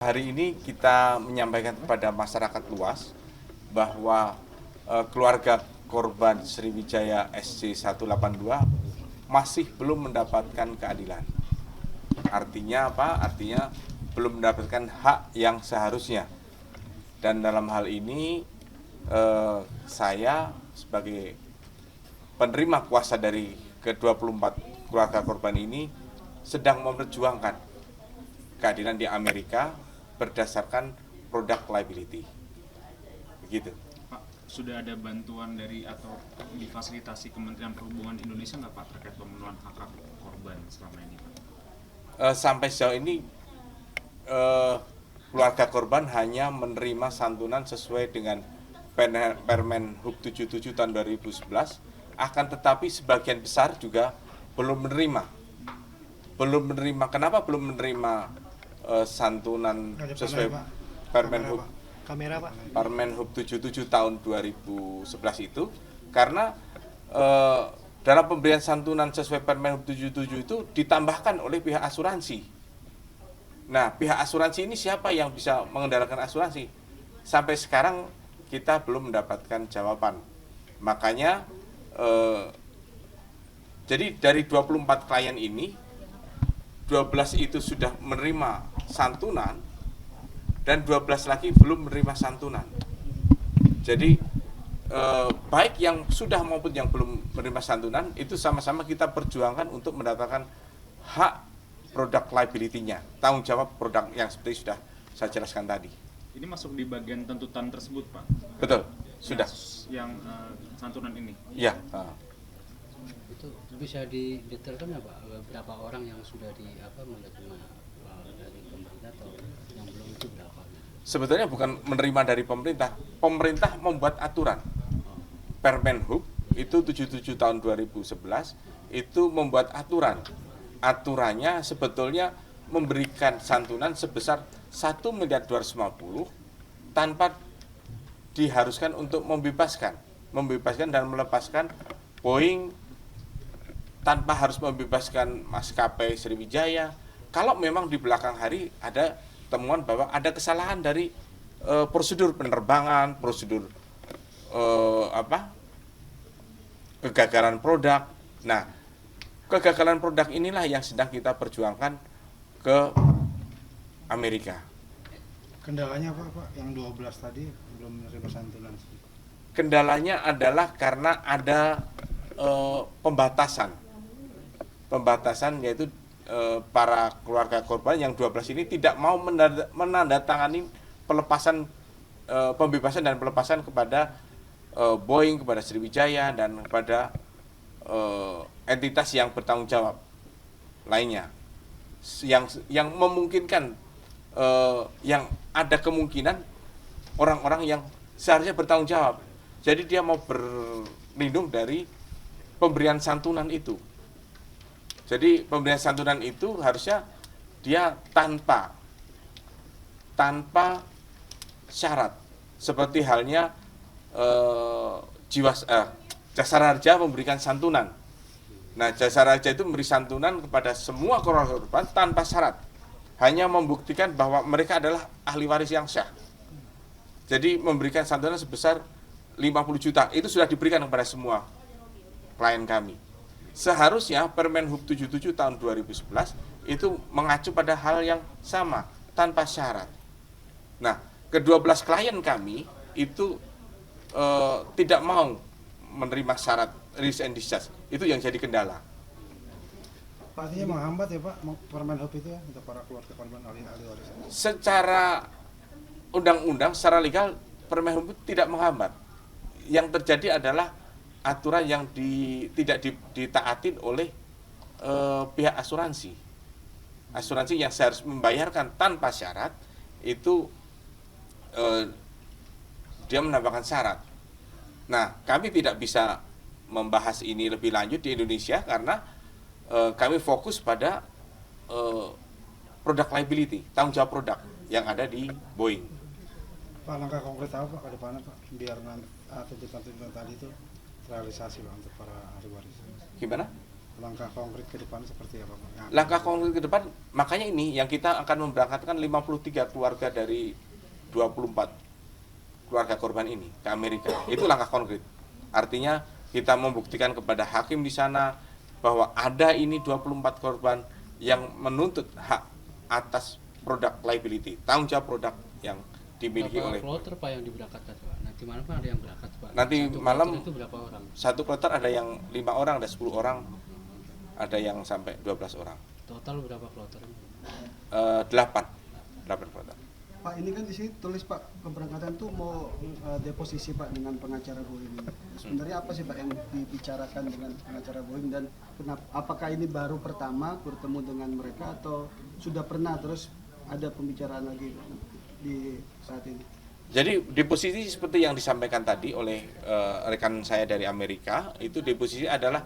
Hari ini kita menyampaikan kepada masyarakat luas bahwa keluarga korban Sriwijaya SC182 masih belum mendapatkan keadilan. Artinya apa? Artinya belum mendapatkan hak yang seharusnya. Dan dalam hal ini saya sebagai penerima kuasa dari ke-24 keluarga korban ini sedang memperjuangkan keadilan di Amerika berdasarkan product liability. Begitu. Pak, sudah ada bantuan dari atau difasilitasi Kementerian Perhubungan Indonesia nggak Pak terkait pemenuhan hak korban selama ini Pak? Sampai sejauh ini keluarga korban hanya menerima santunan sesuai dengan Permen Hub 77 tahun 2011, akan tetapi sebagian besar juga belum menerima. Kenapa belum menerima santunan sesuai Permen Hub Permen Hub 77 tahun 2011 itu? Karena dalam pemberian santunan sesuai Permen Hub 77 itu ditambahkan oleh pihak asuransi. Nah, pihak asuransi ini siapa yang bisa mengendalikan asuransi? Sampai sekarang kita belum mendapatkan jawaban. Makanya jadi dari 24 klien ini 12 itu sudah menerima santunan dan 12 lagi belum menerima santunan. Jadi baik yang sudah maupun yang belum menerima santunan itu sama-sama kita perjuangkan untuk mendapatkan hak produk liability-nya, tanggung jawab produk yang seperti sudah saya jelaskan tadi. Ini masuk di bagian tuntutan tersebut Pak? Betul, sudah. Yang santunan ini? Iya. Itu bisa didetailkan nggak Pak, berapa orang yang sudah menerima dari pemerintah atau yang belum, itu berapa? Sebetulnya bukan menerima dari pemerintah. Pemerintah membuat aturan. Permen Hub itu 77 tahun 2011 itu membuat aturan. Aturannya sebetulnya memberikan santunan sebesar 1.250.000.000 tanpa diharuskan untuk membebaskan dan melepaskan Boeing, tanpa harus membebaskan maskapai Sriwijaya. Kalau memang di belakang hari ada temuan bahwa ada kesalahan dari prosedur penerbangan, prosedur kegagalan produk. Nah, kegagalan produk inilah yang sedang kita perjuangkan ke Amerika. Kendalanya apa Pak? Yang 12 tadi belum menerima santunan. Kendalanya adalah karena ada pembatasan yaitu para keluarga korban yang 12 ini tidak mau menandatangani pembebasan dan pelepasan kepada Boeing, kepada Sriwijaya, dan kepada entitas yang bertanggung jawab lainnya yang memungkinkan yang ada kemungkinan orang-orang yang seharusnya bertanggung jawab. Jadi dia mau berlindung dari pemberian santunan itu. Jadi pemberian santunan itu harusnya dia tanpa syarat, seperti halnya Jasara Harja memberikan santunan. Nah, Jasara Harja itu memberi santunan kepada semua korban tanpa syarat, hanya membuktikan bahwa mereka adalah ahli waris yang sah. Jadi memberikan santunan sebesar 50 juta itu sudah diberikan kepada semua klien kami. Seharusnya Permen Hub 77 tahun 2011 itu mengacu pada hal yang sama, tanpa syarat. Nah, ke-12 klien kami itu tidak mau menerima syarat release and discharge. Itu yang jadi kendala. Pak, artinya menghambat ya Pak Permen Hub itu ya untuk para keluarga korban ahli waris. Secara undang-undang, secara legal, Permen Hub tidak menghambat. Yang terjadi adalah aturan yang tidak ditaatin oleh pihak asuransi. Asuransi yang seharusnya membayarkan tanpa syarat itu dia menambahkan syarat. Nah, kami tidak bisa membahas ini lebih lanjut di Indonesia karena kami fokus pada product liability, tanggung jawab produk yang ada di Boeing. Pak, langkah konkret apa Pak ke depannya Pak biar tuntutan tadi itu realisasi Pak untuk para ahli waris? Gimana? langkah konkret ke depan seperti apa Pak? Langkah konkret ke depan, makanya ini yang kita akan memberangkatkan 53 keluarga dari 24 keluarga korban ini ke Amerika. Itu langkah konkret. Artinya kita membuktikan kepada hakim di sana bahwa ada ini 24 korban yang menuntut hak atas produk liability, tanggung jawab produk yang dimiliki oleh. Kloter Pak yang diberangkatkan Pak? Nanti malam kan ada yang berangkat Pak? Nanti Satu malam kloter itu berapa orang? Satu kloter ada yang 5 orang, ada 10 orang, ada yang sampai 12 orang. Total berapa kloter? 8 kloter. Pak, ini kan di sini tulis Pak, keberangkatan tuh mau deposisi Pak dengan pengacara Boeing. Sebenarnya apa sih Pak yang dibicarakan dengan pengacara Boeing, dan apakah ini baru pertama bertemu dengan mereka atau sudah pernah terus ada pembicaraan lagi di saat ini? Jadi deposisi seperti yang disampaikan tadi oleh rekan saya dari Amerika, itu deposisi adalah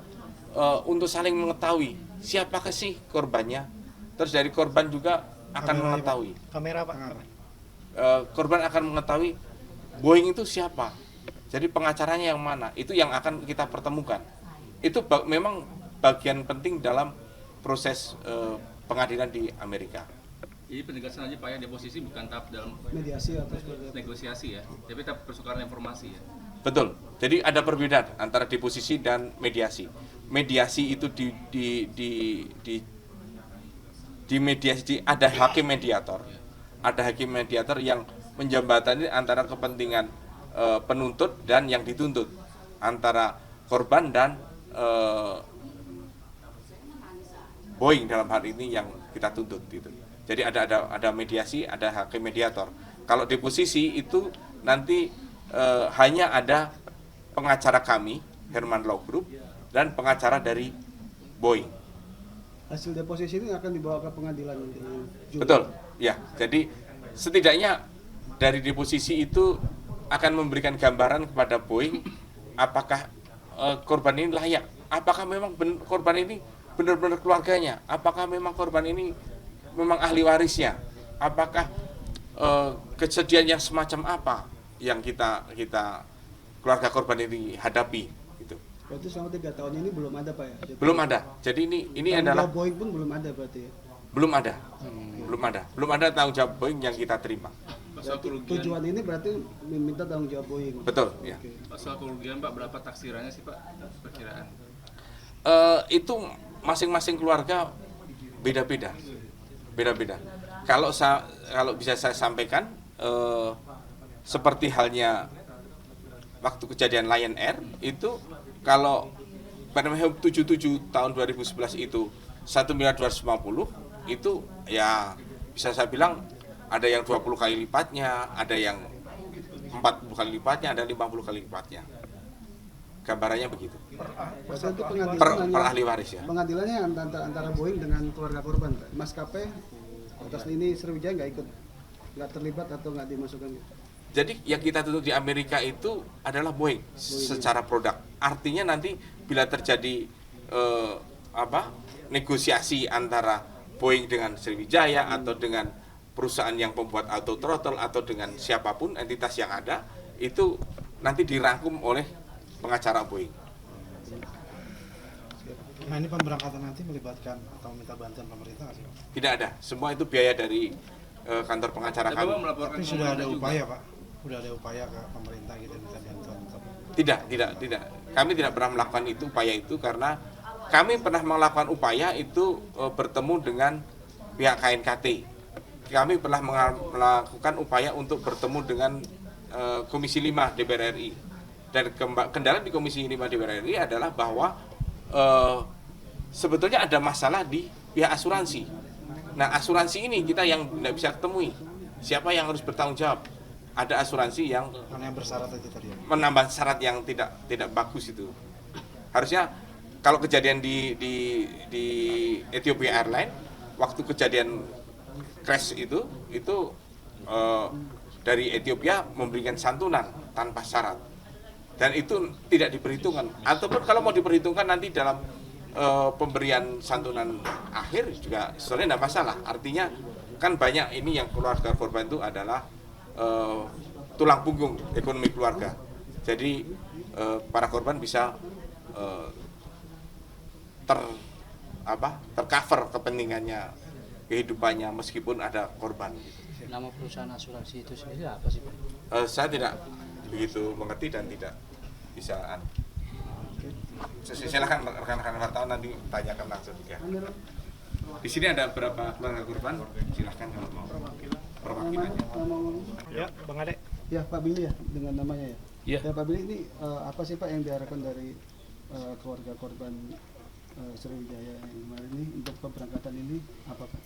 untuk saling mengetahui siapakah sih korbannya, terus dari korban juga akan mengetahui. Kamera Pak. Korban akan mengetahui Boeing itu siapa, jadi pengacaranya yang mana, itu yang akan kita pertemukan. Itu memang bagian penting dalam proses pengadilan di Amerika. Jadi penegasan aja Pak ya, deposisi bukan tahap dalam Mediasi atau seperti apa? negosiasi ya, tapi tahap pertukaran informasi ya. Betul. Jadi ada perbedaan antara deposisi dan mediasi. Mediasi itu di mediasi ada hakim mediator. Ada hakim mediator yang menjembatani antara kepentingan penuntut dan yang dituntut, antara korban dan Boeing dalam hal ini yang kita tuntut gitu. Jadi ada mediasi, ada hakim mediator. Kalau deposisi itu nanti hanya ada pengacara kami, Herman Law Group, dan pengacara dari Boeing. Hasil deposisi ini akan dibawa ke pengadilan nanti. Betul, ya. Jadi setidaknya dari deposisi itu akan memberikan gambaran kepada Boeing apakah korban ini layak, apakah memang korban ini benar-benar keluarganya, apakah memang korban ini memang ahli warisnya, apakah kejadian yang semacam apa yang kita keluarga korban ini hadapi gitu. Berarti selama 3 tahun ini belum ada Pak ya? Belum ada. Jadi ini adalah Boeing pun belum ada berarti ya? belum ada tanggung jawab Boeing yang kita terima. Soal kerugian, Tujuan ini berarti meminta tanggung jawab Boeing. Betul, ya. Oke. soal kerugian Pak, berapa taksirannya sih Pak, perkiraan? Itu masing-masing keluarga beda-beda. Kalau bisa saya sampaikan, seperti halnya waktu kejadian Lion Air itu, kalau Permen Hub 77 tahun 2011 itu 1.250.000.000, itu ya bisa saya bilang ada yang 20 kali lipatnya, ada yang 40 kali lipatnya, ada 50 kali lipatnya. Gambarannya begitu. Berarti itu pengadilan Per ahli waris ya. Pengadilannya antara Boeing dengan keluarga korban Pak. Maskapai atas ini Sriwijaya nggak terlibat atau nggak dimasukkan? Jadi yang kita tuntut di Amerika itu adalah Boeing secara produk. Artinya nanti bila terjadi negosiasi antara Boeing dengan Sriwijaya atau dengan perusahaan yang membuat auto throttle atau dengan siapapun entitas yang ada, itu nanti dirangkum oleh pengacara Boeing. Nah ini pemberangkatan nanti melibatkan atau minta bantuan pemerintah nggak sih Pak? Tidak ada, semua itu biaya dari kantor pengacara Tapi Bapak kami. melaporkan Tapi ke sudah ada pemerintah juga. upaya Pak, sudah ada upaya ke pemerintah gitu minta bantuan untuk Tidak. Kami tidak pernah melakukan upaya itu karena kami pernah melakukan upaya itu bertemu dengan pihak KNKT. Kami pernah melakukan upaya untuk bertemu dengan Komisi 5 DPR RI. Dan kendala di Komisi 5 DPR RI adalah bahwa sebetulnya ada masalah di pihak asuransi. Nah, asuransi ini kita yang tidak bisa ketemui. Siapa yang harus bertanggung jawab? Ada asuransi yang mana yang bersyarat itu tadi ya? menambah syarat yang tidak bagus itu. Harusnya kalau kejadian di Ethiopia Airlines, waktu kejadian crash itu dari Ethiopia memberikan santunan tanpa syarat, dan itu tidak diperhitungkan. Ataupun kalau mau diperhitungkan nanti dalam pemberian santunan akhir juga sebenarnya tidak masalah. Artinya kan banyak ini yang keluarga korban itu adalah tulang punggung ekonomi keluarga. Jadi para korban bisa tercover kepentingannya, kehidupannya meskipun ada korban. Nama perusahaan asuransi itu sendiri apa sih Pak? Saya tidak begitu mengerti dan tidak bisa. Silakan rekan-rekan wartawan nanti tanyakan langsung ya. Di sini ada berapa keluarga korban? Silakan kalau mau perwakilannya. Ya, Bang Ade. Ya Pak Billy ya dengan namanya ya. Iya. Ya Pak Billy, ini apa sih Pak yang diharapkan dari keluarga korban Sriwijaya yang kemarin ini untuk keberangkatan ini apa Pak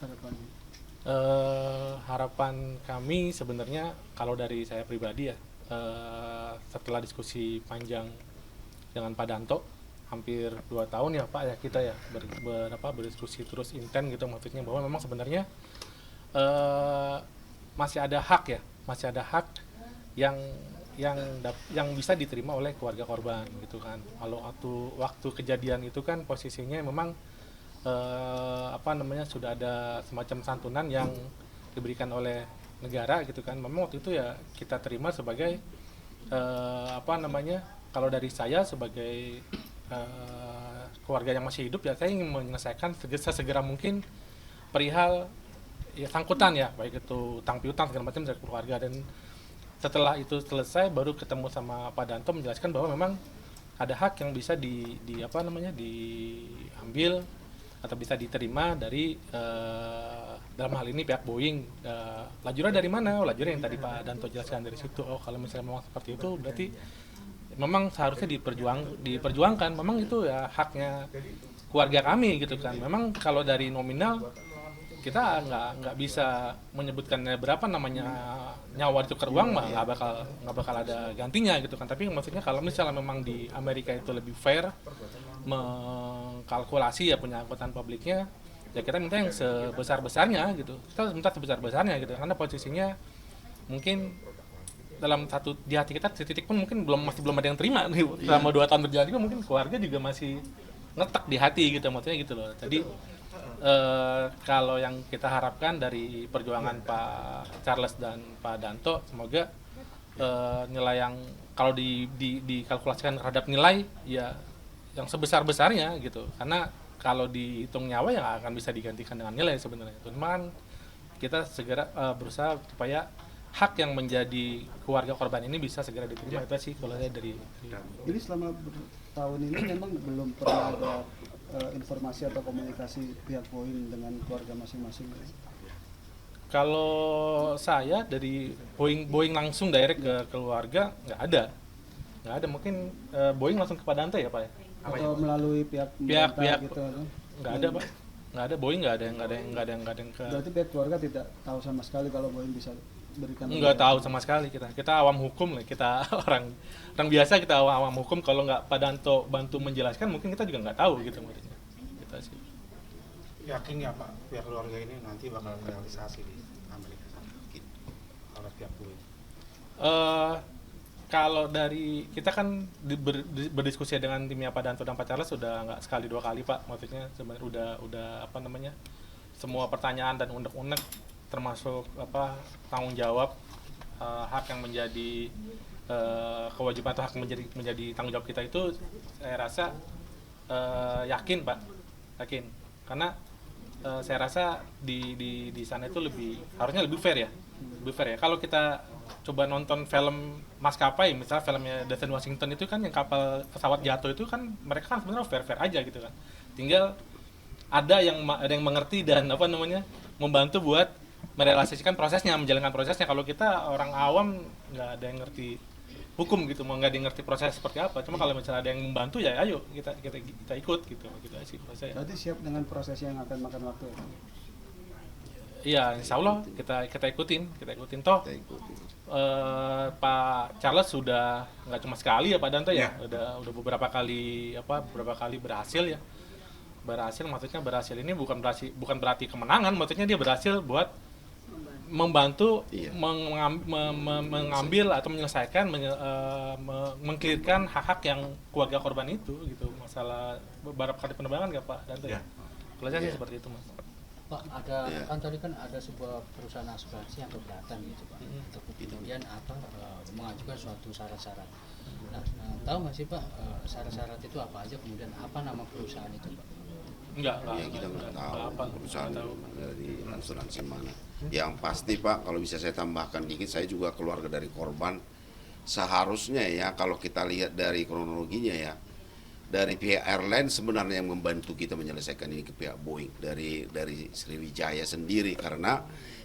harapannya? Harapan kami sebenarnya kalau dari saya pribadi ya, setelah diskusi panjang dengan Pak Danto hampir 2 tahun ya Pak ya, kita ya berdiskusi terus intens gitu, maksudnya bahwa memang sebenarnya masih ada hak yang bisa diterima oleh keluarga korban gitu kan. Kalau waktu kejadian itu kan posisinya memang sudah ada semacam santunan yang diberikan oleh negara gitu kan. Memang waktu itu ya kita terima sebagai kalau dari saya sebagai keluarga yang masih hidup ya, saya ingin menyelesaikan sesegera mungkin perihal ya sangkutan ya, baik itu utang piutang segala macam dari keluarga. Dan setelah itu selesai baru ketemu sama Pak Danto menjelaskan bahwa memang ada hak yang bisa diambil atau bisa diterima dari dalam hal ini pihak Boeing. Lajurnya dari mana? Lajurnya yang tadi Pak Danto jelaskan dari situ. Kalau misalnya memang seperti itu berarti memang seharusnya diperjuangkan. Memang itu ya haknya keluarga kami gitu kan. Memang kalau dari nominal kita nggak bisa menyebutkan berapa namanya nyawa ditukar uang mah nggak bakal ada gantinya gitu kan. Tapi maksudnya kalau misalnya memang di Amerika itu lebih fair mengkalkulasi ya punya angkutan publiknya, ya kita minta yang sebesar-besarnya gitu. Kita minta sebesar-besarnya gitu, karena posisinya mungkin dalam di hati kita titik pun mungkin masih belum ada yang terima nih. Selama 2 tahun berjalan juga mungkin keluarga juga masih ngetek di hati gitu, maksudnya gitu loh. Jadi kalau yang kita harapkan dari perjuangan Pak Charles dan Pak Danto, semoga nilai yang kalau dikalkulasikan terhadap nilai ya yang sebesar-besarnya gitu. Karena kalau dihitung nyawa ya akan bisa digantikan dengan nilai sebenarnya. Cuman kita segera berusaha supaya hak yang menjadi keluarga korban ini bisa segera diterima. Itu sih kalau saya dari Jadi selama tahun ini memang belum pernah ada informasi atau komunikasi pihak Boeing dengan keluarga masing-masing. Kalau saya dari Boeing langsung direct ke keluarga nggak ada. Mungkin Boeing langsung ke Pak Danto ya Pak ya? Atau melalui pihak gitu? Nggak ada Pak, nggak ada. Boeing nggak ada yang ke. Berarti pihak keluarga tidak tahu sama sekali kalau Boeing bisa berikan. Nggak tahu sama sekali kita awam hukum lah, kita orang biasa, kita awam hukum. Kalau nggak Pak Danto bantu menjelaskan mungkin kita juga nggak tahu gitu maksudnya. Kita sih Yakin ya Pak, pihak keluarga ini nanti bakal realisasi di Amerika sana oleh pihak Boeing? Kalau dari kita kan berdiskusi dengan timnya Pak Danto dan Pak Charles sudah nggak sekali 2 kali Pak, maksudnya sebenarnya udah semua pertanyaan dan unek-unek termasuk tanggung jawab, hak yang menjadi kewajiban atau hak menjadi tanggung jawab kita itu saya rasa yakin Pak, karena saya rasa di sana itu harusnya lebih fair ya. Kalau kita coba nonton film maskapai, misalnya filmnya Denzel Washington itu kan yang kapal pesawat jatuh itu kan mereka kan sebenarnya fair aja gitu kan. Tinggal ada yang mengerti dan membantu buat merealisasikan prosesnya, menjalankan prosesnya. Kalau kita orang awam nggak ada yang ngerti hukum gitu, nggak ada yang ngerti proses seperti apa. Cuma kalau misalnya ada yang membantu ya ayo kita ikut gitu sih saya. Berarti siap dengan proses yang akan makan waktu ya? Iya, insya Allah kita ikutin toh. Pak Charles sudah nggak cuma sekali ya Pak Danto ya, udah beberapa kali berhasil maksudnya berhasil ini bukan berarti kemenangan, maksudnya dia berhasil buat membantu mengambil atau menyelesaikan mengklirkan hak-hak yang keluarga korban itu gitu, masalah beberapa kali penerbangan nggak Pak Danto ya? Kalau saya sih seperti itu Mas. Pak, ada Ya. kan tadi kan ada sebuah perusahaan asuransi yang keberatan gitu Pak, untuk kemudian mengajukan suatu syarat-syarat. Nah, tahu nggak sih Pak syarat-syarat itu apa aja, kemudian apa nama perusahaan itu Pak? Enggak, Ya kita nggak tahu apa, perusahaan nggak tahu. dari asuransi mana. Yang pasti Pak, kalau bisa saya tambahkan dikit, saya juga keluarga dari korban. Seharusnya ya kalau kita lihat dari kronologinya ya, dari pihak airline sebenarnya yang membantu kita menyelesaikan ini ke pihak Boeing dari Sriwijaya sendiri, karena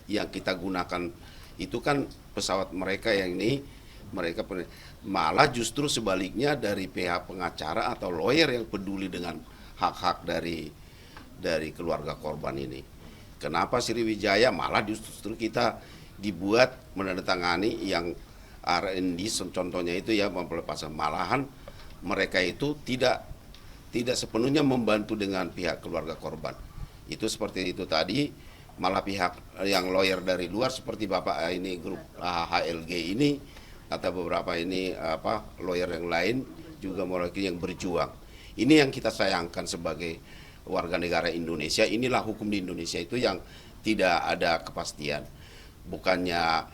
yang kita gunakan itu kan pesawat mereka yang ini malah justru sebaliknya dari pihak pengacara atau lawyer yang peduli dengan hak-hak dari keluarga korban ini. Kenapa Sriwijaya malah justru kita dibuat menandatangani yang R&D contohnya itu ya pelepasan, malahan mereka itu tidak sepenuhnya membantu dengan pihak keluarga korban. Itu seperti itu tadi, malah pihak yang lawyer dari luar seperti Bapak ini grup HLG ini atau beberapa ini lawyer yang lain juga mewakili yang berjuang. Ini yang kita sayangkan sebagai warga negara Indonesia. Inilah hukum di Indonesia itu yang tidak ada kepastian. Bukannya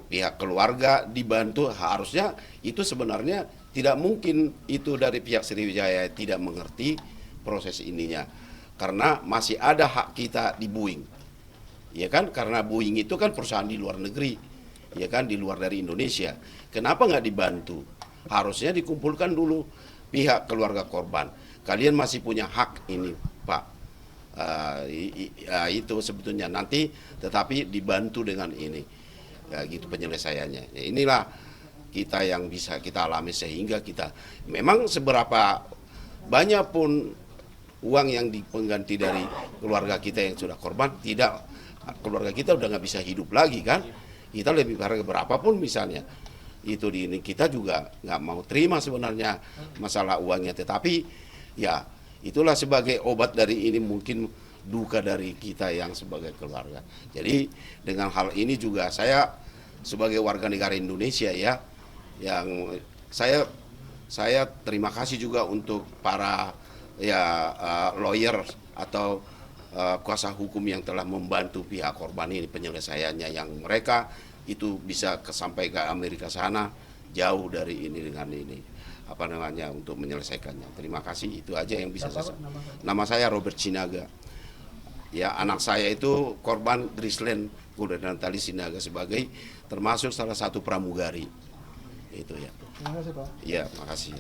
pihak keluarga dibantu, harusnya itu sebenarnya tidak mungkin itu dari pihak Sriwijaya tidak mengerti proses ininya, karena masih ada hak kita di Boeing, ya kan? Karena Boeing itu kan perusahaan di luar negeri, ya kan, di luar dari Indonesia. Kenapa nggak dibantu? Harusnya dikumpulkan dulu pihak keluarga korban. Kalian masih punya hak ini, Pak. Itu sebetulnya nanti, tetapi dibantu dengan ini, ya, gitu penyelesaiannya. Ya, inilah kita yang bisa kita alami, sehingga kita memang seberapa banyak pun uang yang dipengganti dari keluarga kita yang sudah korban, tidak, keluarga kita udah nggak bisa hidup lagi kan, kita lebih harga berapapun misalnya itu di ini, kita juga nggak mau terima sebenarnya masalah uangnya, tetapi ya itulah sebagai obat dari ini, mungkin duka dari kita yang sebagai keluarga. Jadi dengan hal ini juga saya sebagai warga negara Indonesia ya, yang saya terima kasih juga untuk para lawyer atau kuasa hukum yang telah membantu pihak korban ini penyelesaiannya, yang mereka itu bisa sampai ke Amerika sana jauh dari ini dengan ini untuk menyelesaikannya. Terima kasih, itu aja yang bisa saya. Nama saya Robert Sinaga. Ya, anak saya itu korban Grisland Natali Sinaga sebagai termasuk salah satu pramugari. Itu ya. Terima kasih Pak. Iya, makasih.